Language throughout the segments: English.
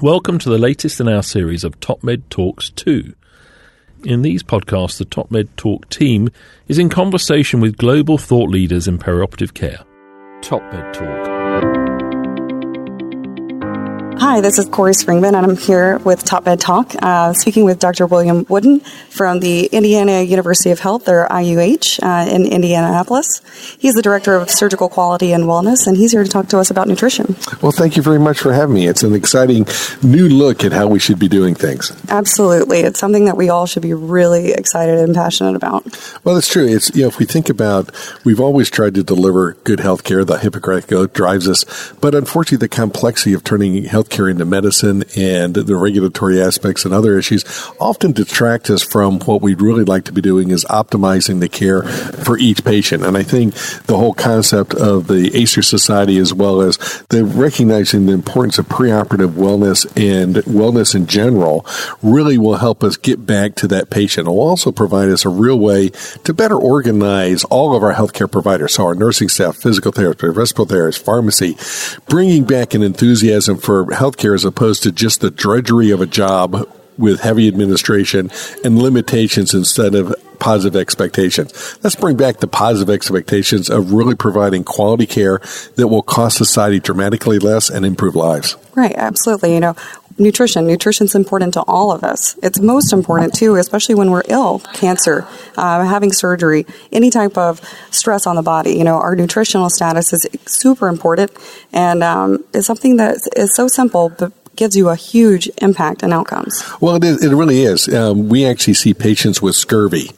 Welcome to the latest in our series of TopMedTalks 2. In these podcasts, the TopMedTalk team is in conversation with global thought leaders in perioperative care. TopMedTalk. Hi, this is Korey Springman, and I'm here with TopMedTalk, speaking with Dr. William Wooden from the Indiana University of Health, or IUH, in Indianapolis. He's the Director of Surgical Quality and Wellness, and he's here to talk to us about nutrition. Well, thank you very much for having me. It's an exciting new look at how we should be doing things. Absolutely. It's something that we all should be really excited and passionate about. Well, it's true. It's, if we think about, we've always tried to deliver good health care. The Hippocratic Oath drives us. But unfortunately, the complexity of turning healthcare into medicine and the regulatory aspects and other issues often detract us from what we'd really like to be doing is optimizing the care for each patient. And I think the whole concept of the ACER Society, as well as the recognizing the importance of preoperative wellness and wellness in general, really will help us get back to that patient. It will also provide us a real way to better organize all of our healthcare providers, so our nursing staff, physical therapists, respiratory therapists, pharmacy, bringing back an enthusiasm for healthcare as opposed to just the drudgery of a job with heavy administration and limitations instead of positive expectations. Let's bring back the positive expectations of really providing quality care that will cost society dramatically less and improve lives. Right, absolutely. Nutrition's important to all of us. It's most important, too, especially when we're ill, cancer, having surgery, any type of stress on the body. Our nutritional status is super important, and it's something that is so simple, but gives you a huge impact and outcomes. Well, it really is. We actually see patients with scurvy,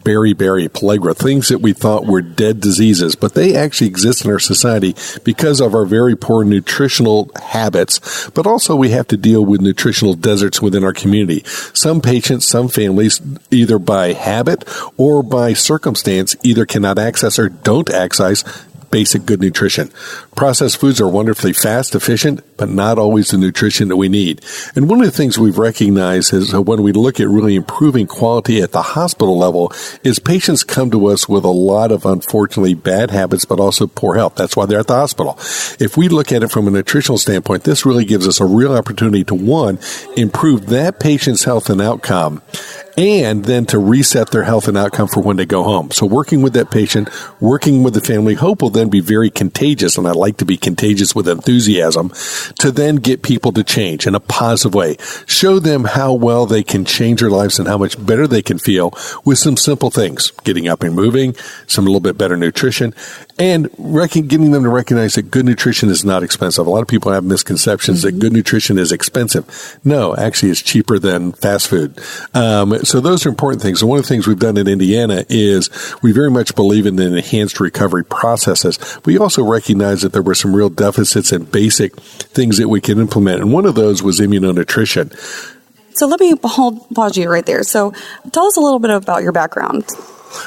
beriberi, pellagra, things that we thought were dead diseases, but they actually exist in our society because of our very poor nutritional habits, but also we have to deal with nutritional deserts within our community. Some patients, some families, either by habit or by circumstance, either cannot access or don't access basic good nutrition. Processed foods are wonderfully fast, efficient, but not always the nutrition that we need. And one of the things we've recognized is when we look at really improving quality at the hospital level is patients come to us with a lot of, unfortunately, bad habits, but also poor health. That's why they're at the hospital. If we look at it from a nutritional standpoint, this really gives us a real opportunity to, one, improve that patient's health and outcome, and then to reset their health and outcome for when they go home. So working with that patient, working with the family, hope will then be very contagious, and I like to be contagious with enthusiasm, to then get people to change in a positive way. Show them how well they can change their lives and how much better they can feel with some simple things, getting up and moving, some little bit better nutrition, and getting them to recognize that good nutrition is not expensive. A lot of people have misconceptions that good nutrition is expensive. No, actually it's cheaper than fast food. So those are important things. And one of the things we've done in Indiana is we very much believe in the enhanced recovery processes. We also recognize that there were some real deficits in basic things that we can implement. And one of those was immunonutrition. So let me pause you right there. So tell us a little bit about your background.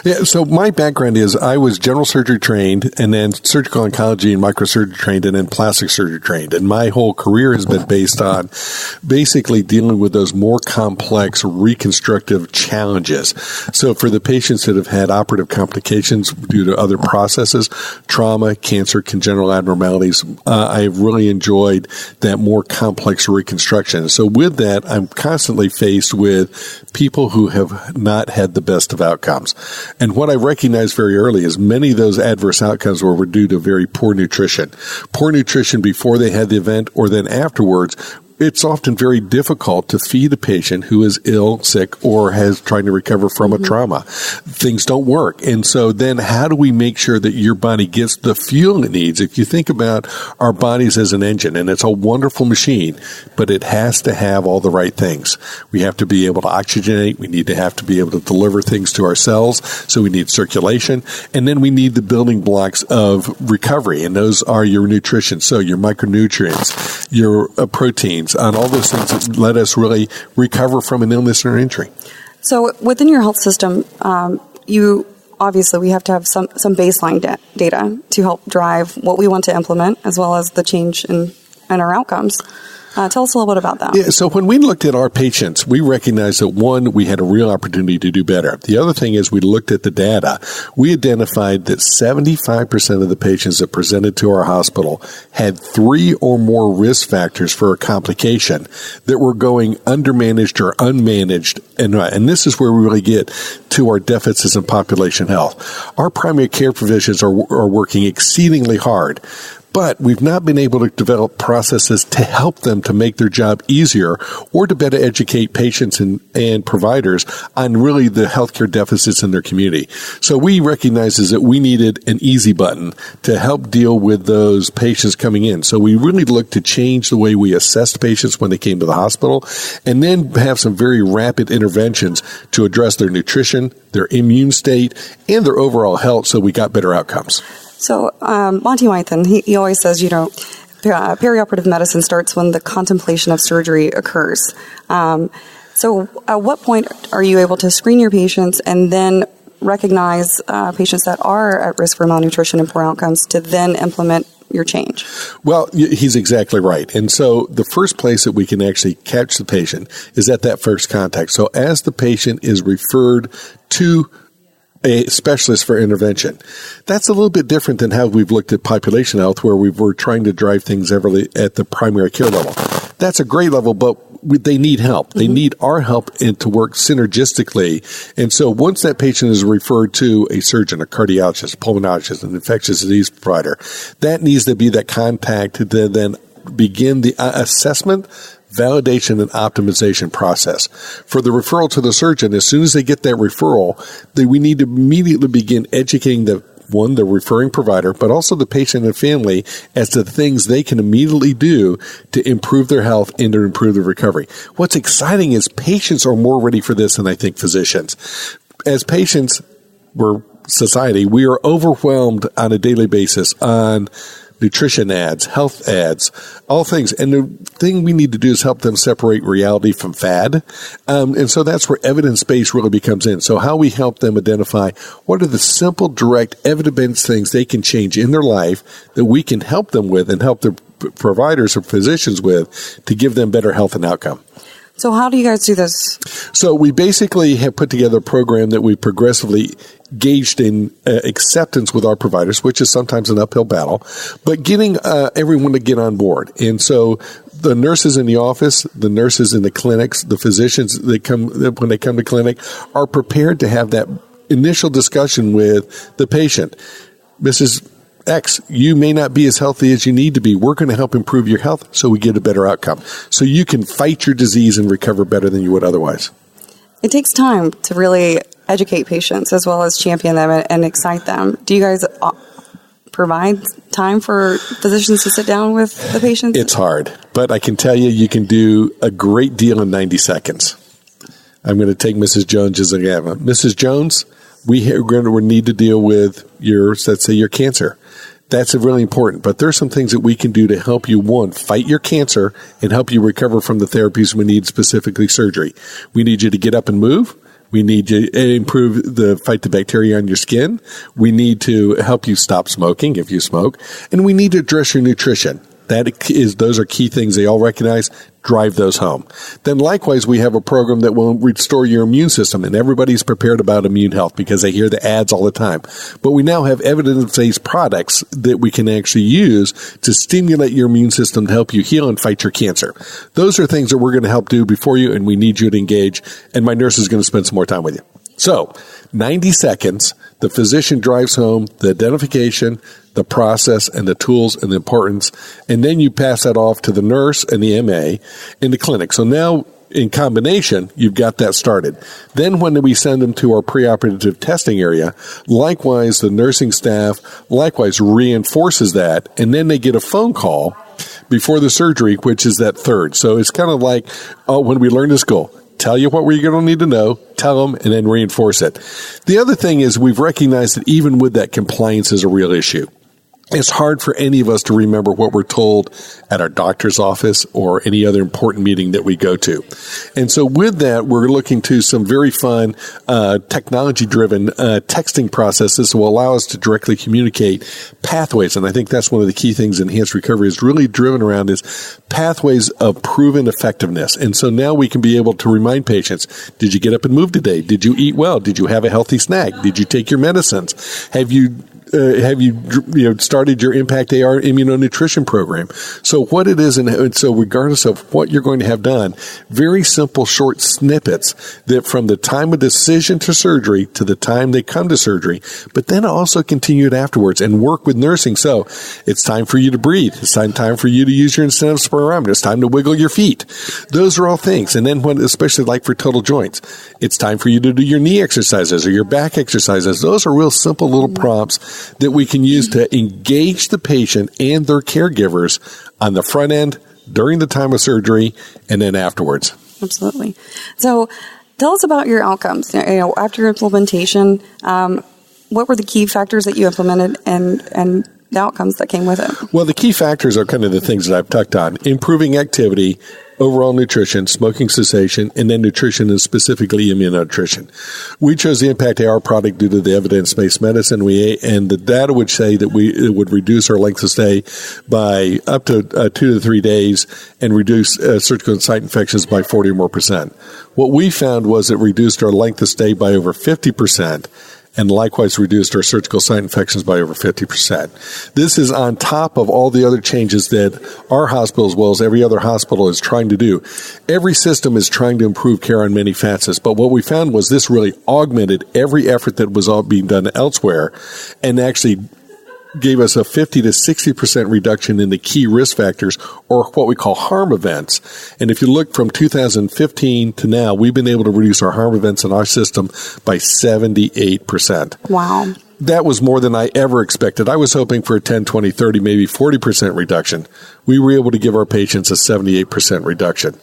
Yeah, so my background is I was general surgery trained and then surgical oncology and microsurgery trained and then plastic surgery trained. And my whole career has been based on basically dealing with those more complex reconstructive challenges. So for the patients that have had operative complications due to other processes, trauma, cancer, congenital abnormalities, I've really enjoyed that more complex reconstruction. So with that, I'm constantly faced with people who have not had the best of outcomes. And what I recognized very early is many of those adverse outcomes were due to very poor nutrition. Poor nutrition before they had the event or then afterwards. It's often very difficult to feed a patient who is ill, sick, or has trying to recover from a trauma. Things don't work. And so then how do we make sure that your body gets the fuel it needs? If you think about our bodies as an engine, and it's a wonderful machine, but it has to have all the right things. We have to be able to oxygenate. We need to have to be able to deliver things to our cells. So we need circulation. And then we need the building blocks of recovery. And those are your nutrition. So your micronutrients, your proteins, on all those things that let us really recover from an illness or injury. So within your health system, we have to have some baseline data to help drive what we want to implement, as well as the change in our outcomes. Tell us a little bit about that. Yeah, so when we looked at our patients, we recognized that, one, we had a real opportunity to do better. The other thing is we looked at the data. We identified that 75% of the patients that presented to our hospital had 3 or more risk factors for a complication that were going undermanaged or unmanaged. And this is where we really get to our deficits in population health. Our primary care physicians are working exceedingly hard, but we've not been able to develop processes to help them to make their job easier or to better educate patients and providers on really the healthcare deficits in their community. So we recognized that we needed an easy button to help deal with those patients coming in. So we really looked to change the way we assessed patients when they came to the hospital, and then have some very rapid interventions to address their nutrition, their immune state, and their overall health, so we got better outcomes. So Monty Mython, he always says, perioperative medicine starts when the contemplation of surgery occurs. So at what point are you able to screen your patients and then recognize patients that are at risk for malnutrition and poor outcomes to then implement your change? Well, he's exactly right. And so the first place that we can actually catch the patient is at that first contact. So as the patient is referred to a specialist for intervention. That's a little bit different than how we've looked at population health, where we were trying to drive things heavily at the primary care level. That's a great level, but they need help. They need our help and to work synergistically. And so once that patient is referred to a surgeon, a cardiologist, a pulmonologist, an infectious disease provider, that needs to be that contact to then begin the assessment, validation, and optimization process. For the referral to the surgeon, as soon as they get that referral, we need to immediately begin educating the referring provider, but also the patient and family as to the things they can immediately do to improve their health and to improve their recovery. What's exciting is patients are more ready for this than I think physicians. As patients, society, we are overwhelmed on a daily basis on nutrition ads, health ads, all things. And the thing we need to do is help them separate reality from fad. And so that's where evidence-based really becomes in. So how we help them identify what are the simple, direct, evidence-based things they can change in their life that we can help them with and help their providers or physicians with to give them better health and outcome. So how do you guys do this? So we basically have put together a program that we progressively gauged in acceptance with our providers, which is sometimes an uphill battle, but getting everyone to get on board. And so the nurses in the office, the nurses in the clinics, the physicians that come when they come to clinic are prepared to have that initial discussion with the patient. Mrs. X, you may not be as healthy as you need to be. We're going to help improve your health so we get a better outcome. So you can fight your disease and recover better than you would otherwise. It takes time to really educate patients as well as champion them and excite them. Do you guys provide time for physicians to sit down with the patients? It's hard, but I can tell you can do a great deal in 90 seconds. I'm going to take Mrs. Jones as an example. Mrs. Jones, we are going to need to deal with let's say your cancer. That's really important. But there's some things that we can do to help you, one, fight your cancer and help you recover from the therapies we need, specifically surgery. We need you to get up and move. We need you to improve fight the bacteria on your skin. We need to help you stop smoking if you smoke. And we need to address your nutrition. Those are key things they all recognize. Drive those home. Then likewise, we have a program that will restore your immune system, and everybody's prepared about immune health because they hear the ads all the time. But we now have evidence-based products that we can actually use to stimulate your immune system to help you heal and fight your cancer. Those are things that we're going to help do before you, and we need you to engage, and my nurse is going to spend some more time with you. So, 90 seconds, the physician drives home the identification, the process, and the tools and the importance, and then you pass that off to the nurse and the MA in the clinic. So now, in combination, you've got that started. Then when we send them to our preoperative testing area, likewise, the nursing staff likewise reinforces that, and then they get a phone call before the surgery, which is that third. So it's kind of like when we learn to school. Tell you what we're going to need to know, tell them, and then reinforce it. The other thing is we've recognized that even with that, compliance is a real issue. It's hard for any of us to remember what we're told at our doctor's office or any other important meeting that we go to. And so with that, we're looking to some very fun technology-driven texting processes that will allow us to directly communicate pathways. And I think that's one of the key things Enhanced Recovery is really driven around is pathways of proven effectiveness. And so now we can be able to remind patients, did you get up and move today? Did you eat well? Did you have a healthy snack? Did you take your medicines? Have you started your Impact AR immunonutrition program? So what it is, and so regardless of what you're going to have done, very simple short snippets that from the time of decision to surgery to the time they come to surgery, but then also continued afterwards and work with nursing. So it's time for you to breathe. It's time for you to use your incentive spirometer. It's time to wiggle your feet. Those are all things. And then when, especially like for total joints, it's time for you to do your knee exercises or your back exercises. Those are real simple little prompts that we can use to engage the patient and their caregivers on the front end, during the time of surgery, and then afterwards. Absolutely. So tell us about your outcomes. After your implementation, what were the key factors that you implemented and the outcomes that came with it? Well, the key factors are kind of the things that I've touched on. Improving activity, overall nutrition, smoking cessation, and then nutrition and specifically immunonutrition. We chose the Impact AR product due to the evidence-based medicine and the data would say that it would reduce our length of stay by up to 2 to 3 days and reduce surgical site infections by 40 or more percent. What we found was it reduced our length of stay by over 50%. And likewise reduced our surgical site infections by over 50%. This is on top of all the other changes that our hospital, as well as every other hospital, is trying to do. Every system is trying to improve care on many facets, but what we found was this really augmented every effort that was all being done elsewhere and actually gave us a 50 to 60% reduction in the key risk factors or what we call harm events. And if you look from 2015 to now, we've been able to reduce our harm events in our system by 78%. Wow. That was more than I ever expected. I was hoping for a 10, 20, 30, maybe 40% reduction. We were able to give our patients a 78% reduction.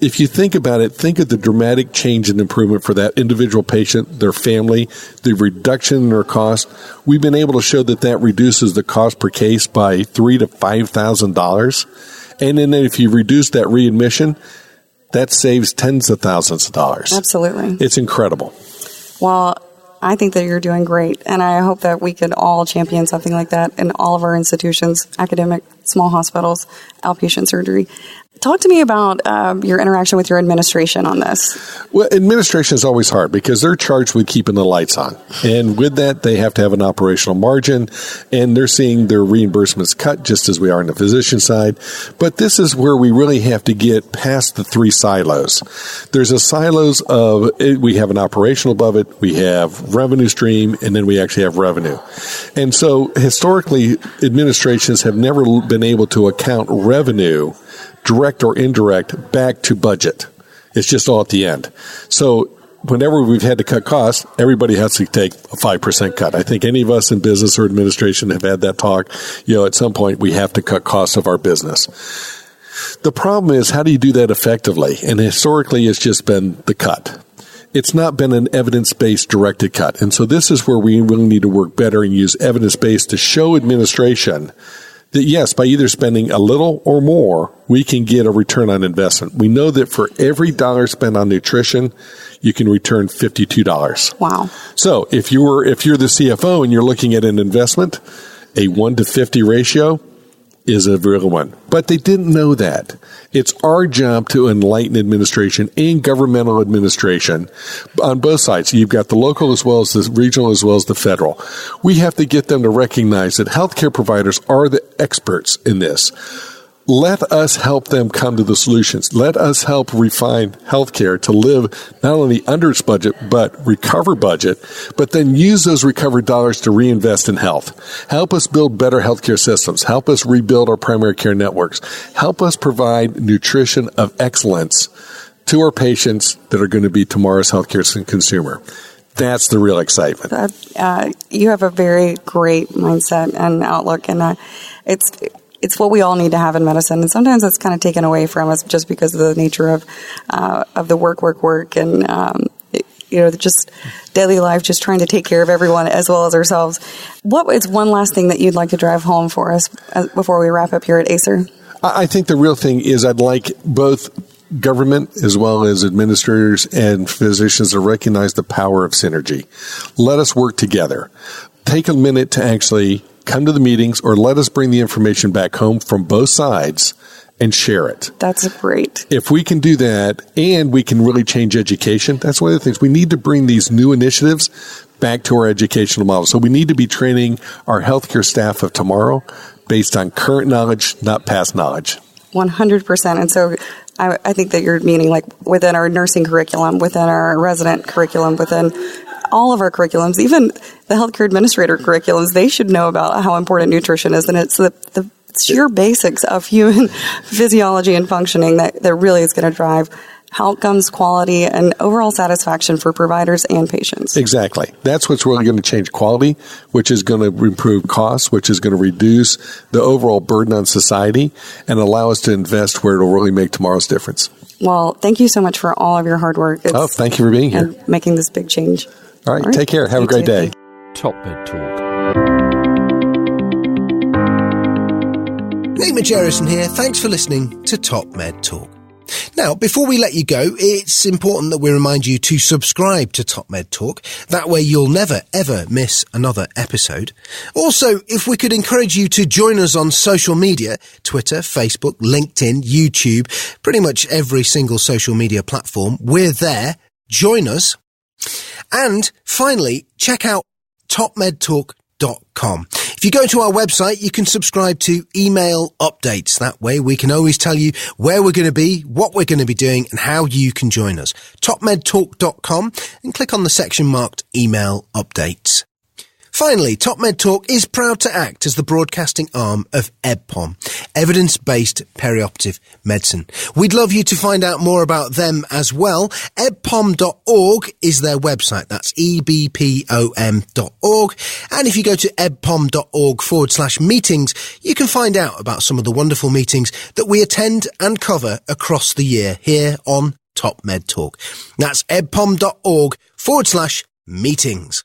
If you think about it, think of the dramatic change and improvement for that individual patient, their family, the reduction in their cost. We've been able to show that reduces the cost per case by $3,000 to $5,000. And then if you reduce that readmission, that saves tens of thousands of dollars. Absolutely. It's incredible. Well, I think that you're doing great, and I hope that we could all champion something like that in all of our institutions, academic, small hospitals, outpatient surgery. Talk to me about your interaction with your administration on this. Well, administration is always hard because they're charged with keeping the lights on. And with that, they have to have an operational margin, and they're seeing their reimbursements cut just as we are on the physician side. But this is where we really have to get past the three silos. There's a silos of, we have an operational above it, we have revenue stream, and then we actually have revenue. And so historically, administrations have never been able to account revenue, direct or indirect, back to budget. It's just all at the end. So whenever we've had to cut costs, everybody has to take a 5% cut. I think any of us in business or administration have had that talk. At some point we have to cut costs of our business. The problem is, how do you do that effectively? And historically, it's just been the cut. It's not been an evidence-based directed cut. And so this is where we really need to work better and use evidence-based to show administration that yes, by either spending a little or more, we can get a return on investment. We know that for every dollar spent on nutrition, you can return $52. Wow. So if you're the CFO and you're looking at an investment, a 1 to 50 ratio is a real one. But they didn't know that. It's our job to enlighten administration and governmental administration on both sides. You've got the local as well as the regional as well as the federal. We have to get them to recognize that healthcare providers are the experts in this. Let us help them come to the solutions. Let us help refine healthcare to live not only under its budget, but recover budget, but then use those recovered dollars to reinvest in health. Help us build better healthcare systems. Help us rebuild our primary care networks. Help us provide nutrition of excellence to our patients that are going to be tomorrow's healthcare consumer. That's the real excitement. You have a very great mindset and outlook, and it's what we all need to have in medicine, and sometimes it's kind of taken away from us just because of the nature of the work, and just daily life, just trying to take care of everyone as well as ourselves. What is one last thing that you'd like to drive home for us before we wrap up here at ACER? I think the real thing is I'd like both government as well as administrators and physicians to recognize the power of synergy. Let us work together. Take a minute to actually come to the meetings, or let us bring the information back home from both sides and share it. That's great. If we can do that, and we can really change education, that's one of the things. We need to bring these new initiatives back to our educational model. So we need to be training our healthcare staff of tomorrow based on current knowledge, not past knowledge. 100%. And so I think that you're meaning like within our nursing curriculum, within our resident curriculum, within all of our curriculums, even the healthcare administrator curriculums, they should know about how important nutrition is. And it's the sheer basics of human physiology and functioning that really is going to drive outcomes, quality, and overall satisfaction for providers and patients. Exactly. That's what's really going to change quality, which is going to improve costs, which is going to reduce the overall burden on society and allow us to invest where it'll really make tomorrow's difference. Well, thank you so much for all of your hard work. Thank you for being here. And making this big change. All right. Take care. Have a great day. TopMedTalk. Nate Majerison here. Thanks for listening to TopMedTalk. Now, before we let you go, it's important that we remind you to subscribe to TopMedTalk. That way you'll never, ever miss another episode. Also, if we could encourage you to join us on social media, Twitter, Facebook, LinkedIn, YouTube, pretty much every single social media platform, we're there. Join us. And finally, check out TopMedTalk.com. If you go to our website, you can subscribe to email updates. That way we can always tell you where we're going to be, what we're going to be doing, and how you can join us. TopMedTalk.com and click on the section marked email updates. Finally, TopMedTalk is proud to act as the broadcasting arm of EBPOM, Evidence-Based Perioperative Medicine. We'd love you to find out more about them as well. ebpom.org is their website. That's ebpom.org. And if you go to ebpom.org/meetings, you can find out about some of the wonderful meetings that we attend and cover across the year here on TopMedTalk. That's ebpom.org/meetings.